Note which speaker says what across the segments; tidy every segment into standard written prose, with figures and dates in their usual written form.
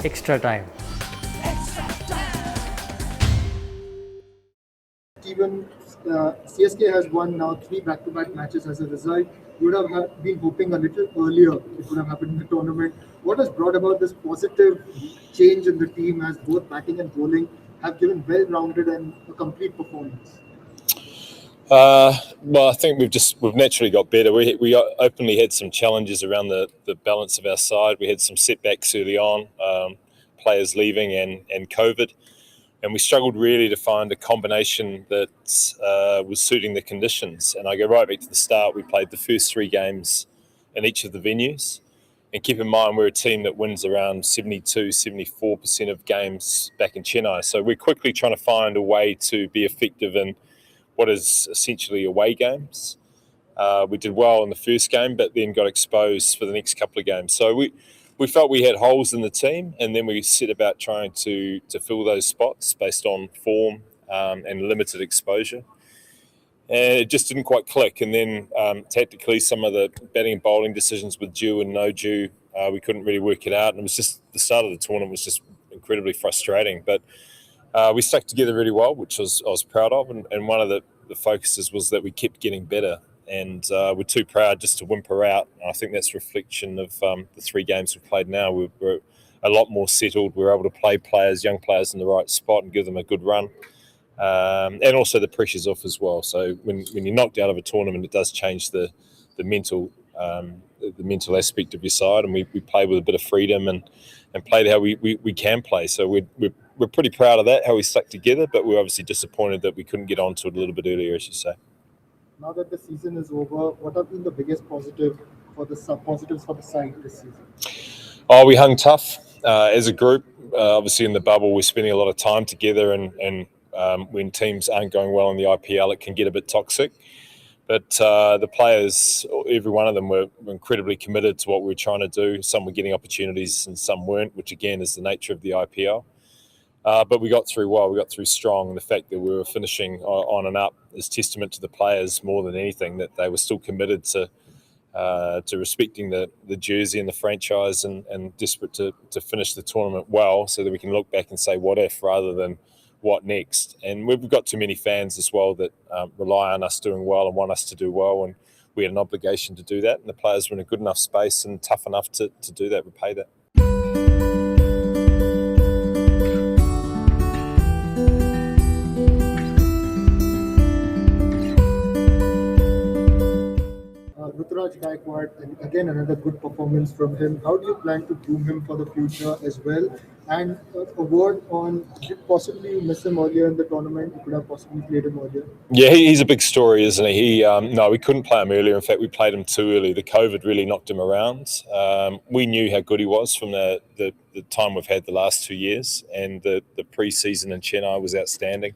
Speaker 1: extra time.
Speaker 2: Stephen, CSK has won now 3 back-to-back matches as a result. You would have been hoping a little earlier it would have happened in the tournament. What has brought about this positive change in the team as both batting and bowling have given well-rounded and a complete performance?
Speaker 3: Well, I think we've naturally got better. We openly had some challenges around the balance of our side. We had some setbacks early on, players leaving and COVID. And we struggled really to find a combination that was suiting the conditions. And I go right back to the start. We played the first 3 games in each of the venues. And keep in mind, we're a team that wins around 72, 74% of games back in Chennai. So we're quickly trying to find a way to be effective in what is essentially away games. We did well in the first game, but then got exposed for the next couple of games. So we felt we had holes in the team, and then we set about trying to fill those spots based on form and limited exposure. And it just didn't quite click. And then tactically, some of the batting and bowling decisions with due and no due, we couldn't really work it out. And it was just the start of the tournament was just incredibly frustrating. But we stuck together really well, which I was proud of. And one of the focuses was that we kept getting better. And we're too proud just to whimper out. And I think that's a reflection of the 3 games we've played now. We're a lot more settled. We're able to play young players in the right spot and give them a good run. And also the pressure's off as well. So when you're knocked out of a tournament, it does change the mental aspect of your side. And we play with a bit of freedom and played how we can play. So we're pretty proud of that, how we stuck together. But we're obviously disappointed that we couldn't get onto it a little bit earlier, as you say.
Speaker 2: Now that the season is over, what have been the biggest positives for the side this season?
Speaker 3: Oh, we hung tough as a group. Obviously, in the bubble, we're spending a lot of time together, and when teams aren't going well in the IPL, it can get a bit toxic. But the players, every one of them, were incredibly committed to what we were trying to do. Some were getting opportunities, and some weren't, which again is the nature of the IPL. But we got through well. We got through strong. And the fact that we were finishing on and up is testament to the players more than anything, that they were still committed to respecting the jersey and the franchise and desperate to finish the tournament well so that we can look back and say what if rather than what next. And we've got too many fans as well that rely on us doing well and want us to do well. And we had an obligation to do that. And the players were in a good enough space and tough enough to do that, repay that.
Speaker 2: Ruturaj Gaikwad, and again another good performance from him. How do you plan to groom him for the future as well? And a word on, did possibly you miss him earlier in the tournament? You could have possibly played him earlier.
Speaker 3: Yeah, he's a big story, isn't he? No, we couldn't play him earlier. In fact, we played him too early. The COVID really knocked him around. We knew how good he was from the time we've had the last 2 years, and the pre-season in Chennai was outstanding.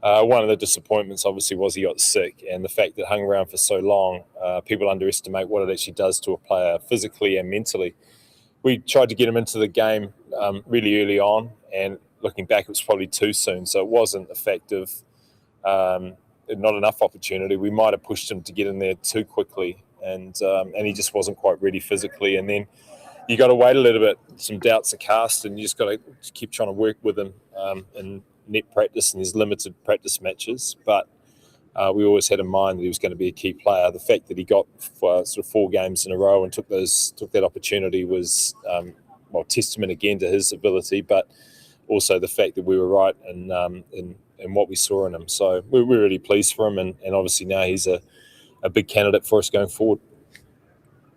Speaker 3: One of the disappointments, obviously, was he got sick, and the fact that hung around for so long, people underestimate what it actually does to a player physically and mentally. We tried to get him into the game really early on, and looking back, it was probably too soon. So it wasn't effective, not enough opportunity. We might have pushed him to get in there too quickly, and he just wasn't quite ready physically. And then you got to wait a little bit. Some doubts are cast, and you just got to keep trying to work with him in net practice and his limited practice matches. But we always had in mind that he was going to be a key player. The fact that he got sort of 4 games in a row and took that opportunity was testament again to his ability, but also the fact that we were right in what we saw in him. So we're really pleased for him, and obviously now he's a big candidate for us going forward.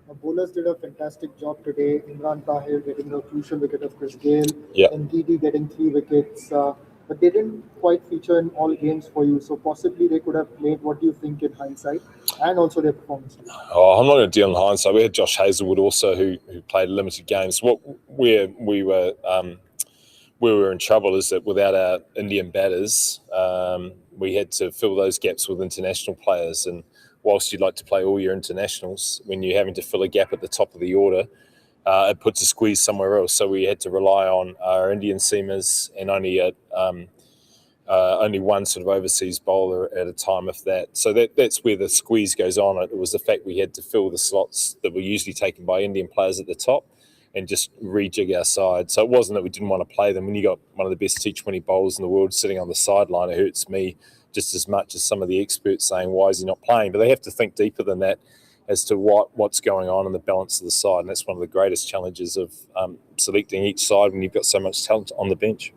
Speaker 2: The bowlers did a fantastic job today. Imran Tahir getting a crucial wicket of Chris Gale, and Didi getting 3 wickets. But they didn't quite feature in all games for you, so possibly they could have played. What do you think in hindsight, and also their performance?
Speaker 3: Oh, I'm not going to deal in hindsight. We had Josh Hazlewood also who played limited games. Where we were in trouble is that without our Indian batters, we had to fill those gaps with international players. And whilst you'd like to play all your internationals, when you're having to fill a gap at the top of the order, it puts a squeeze somewhere else. So we had to rely on our Indian seamers and only one sort of overseas bowler at a time, if that. So that's where the squeeze goes on. It was the fact we had to fill the slots that were usually taken by Indian players at the top, and just rejig our side. So it wasn't that we didn't want to play them. When you got one of the best T20 bowlers in the world sitting on the sideline, it hurts me just as much as some of the experts saying, why is he not playing? But they have to think deeper than that as to what's going on in the balance of the side. And that's one of the greatest challenges of selecting each side when you've got so much talent on the bench.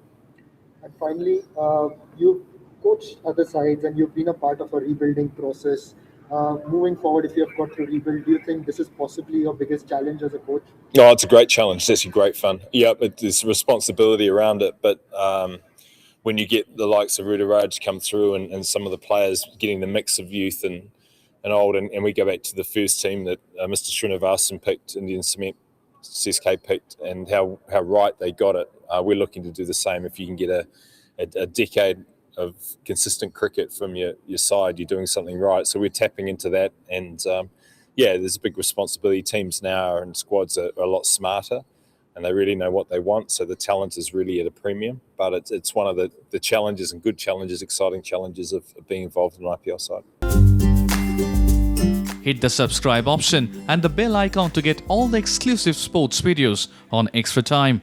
Speaker 2: And finally, you've coached other sides and you've been a part of a rebuilding process. Moving forward, if you have got to rebuild, do you think this is possibly your biggest challenge as a coach?
Speaker 3: No, it's a great challenge. It's actually great fun. Yeah, there's responsibility around it. But when you get the likes of Rudaraj come through and some of the players getting the mix of youth and old, and we go back to the first team that Mr. Srinivasan picked, Indian Cement CSK picked, and how right they got it. We're looking to do the same. If you can get a decade of consistent cricket from your side, you're doing something right. So we're tapping into that, and there's a big responsibility. Teams now and squads are a lot smarter, and they really know what they want. So the talent is really at a premium. But it's one of the challenges, and good challenges, exciting challenges of being involved in an IPL side.
Speaker 1: Hit the subscribe option and the bell icon to get all the exclusive sports videos on Extra Time.